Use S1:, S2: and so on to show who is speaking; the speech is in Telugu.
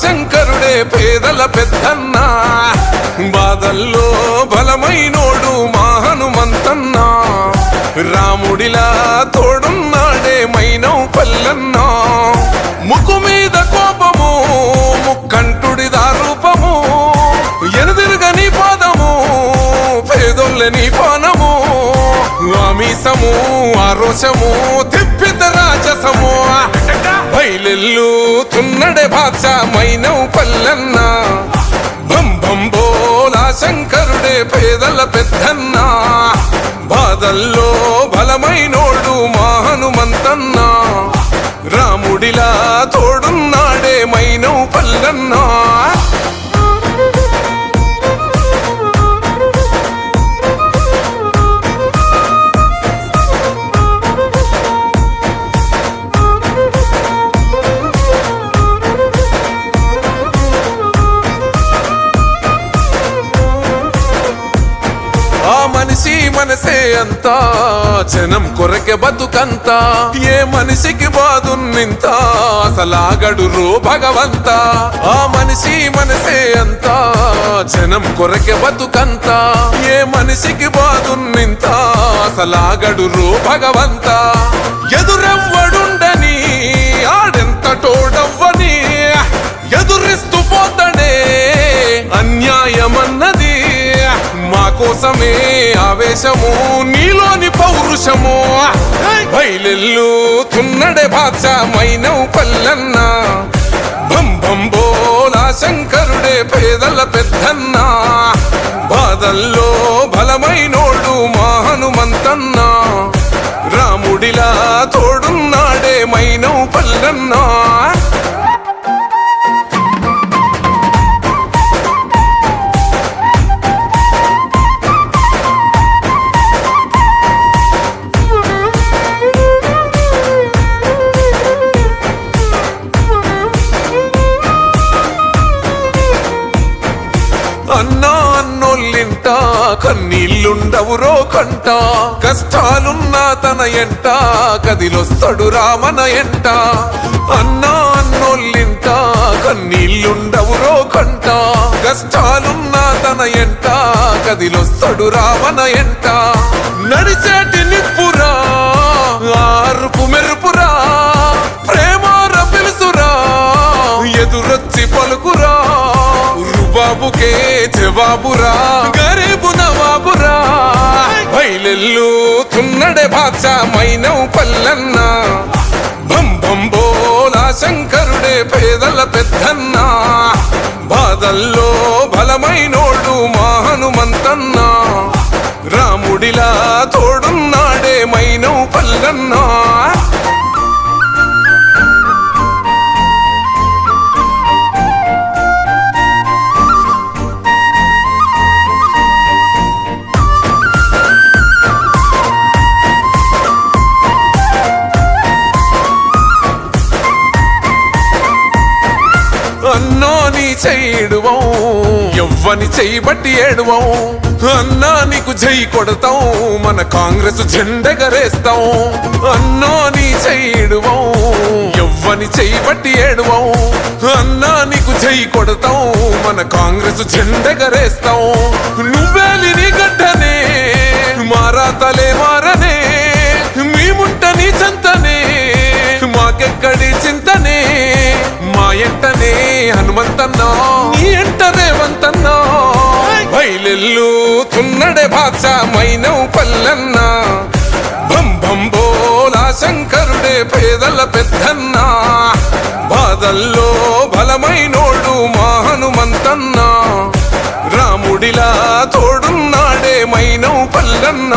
S1: శంకరుడే పేదల పెద్దన్న, బాధల్లో బలమైనోడు మా హనుమంతన్న, రాముడిలా తోడున్నాడే మైనవు పల్లన్న. ముక్కు మీద కోపము ముక్కంటుడిదా రూపము, ఎనుదిరుగని పాదము పేదోళ్ళని పానము, ఆమీసము ఆరోషము తిప్పిత రాజసము, బయలెల్లు తున్నడే బాద్షా మైనవు పల్లన్న, బం బం బోలా శంకరుడే పేదల పెద్దన్న, బాధల్లో బలమైనోడు మా హనుమంతన్న, రాముడిలా తోడున్నాడే మైనవు పల్లన్న. మనిషి మనసే అంతా జనం కొరకే బతుకంతా, ఏ మనిషికి బాధున్నింత అసలాగడు రో భగవంత. ఆ మనిషి మనసే అంతా జనం కొరకే బతుకంతా, ఏ మనిషికి బాధున్నింత అసలాగడు రో భగవంత. ఎదురెవ్వడుండని ఆడెంత తోడవ్వని, ఎదురిస్తూ పోతాడే అన్యాయమన్నది, మా కోసమే ఆవేశము నీలోని పౌరుషము, బయలెల్లు తున్నడే బాద్షా మైనవు పల్లన్న, బం బం బోలా శంకరుడే పేదల పెద్దన్న, బాధల్లో బలమైనోడు మా హనుమంతన్న, రాముడిలా తోడున్నాడే మైనవు పల్లన్న. అన్నా అన్నోళ్ళింట కన్నీళ్ళుండవురో కంట, కష్టాలున్నా తన ఎంట కదిలొస్తడు రామన ఎంట. అన్నా అన్నోళ్ళింట కన్నీళ్ళుండవురో కంట, కష్టాలున్నా తన ఎంట కదిలొస్తడు రామన ఎంట. నడిచేటి నిప్పురా ఆరుపు మెరుపురా, ప్రేమార పిలుసురా ఎదురొచ్చి పలుకురా, బాబుకే జవాబురా గరీబు నవాబురా, బయలెల్లు తున్నడే బాద్షా మైనవు పల్లన్న, బం బం బోలా శంకరుడే పేదల పెద్దన్న, బాధల్లో బలమైనోడు మా హనుమంతన్న, రాముడిలా తోడున్నాడే మైనవు పల్లన్న. అన్నా నీ చెయ్యిడువం ఎవ్వని చెయ్యబట్టి ఏడువం, అన్నా నీకు జై కొడతాం మన కాంగ్రెస్ జెండెగరేస్తాం. అన్నా నీ చెయ్యిడువం ఎవ్వని చెయ్యబట్టి ఏడువం, అన్నా నీకు జై కొడతాం మన కాంగ్రెస్ జెండెగరేస్తాం. నువ్వేలి నీ గడ్డనే మారాతలే మారనే, మేముంట నీ చెంతనే మాకెక్కడి చింతనే, మా ఎంటనే హనుమంతన్న నీ ఎంట రేవంతన్న, బయలెల్లు తున్నడే బాద్షా మైనవు పల్లన్న, బం బం బోలా శంకరుడే పేదల పెద్దన్న, బాధల్లో బలమైనోడు మా హనుమంతన్న, రాముడిలా తోడున్నాడే మైనవు పల్లన్న.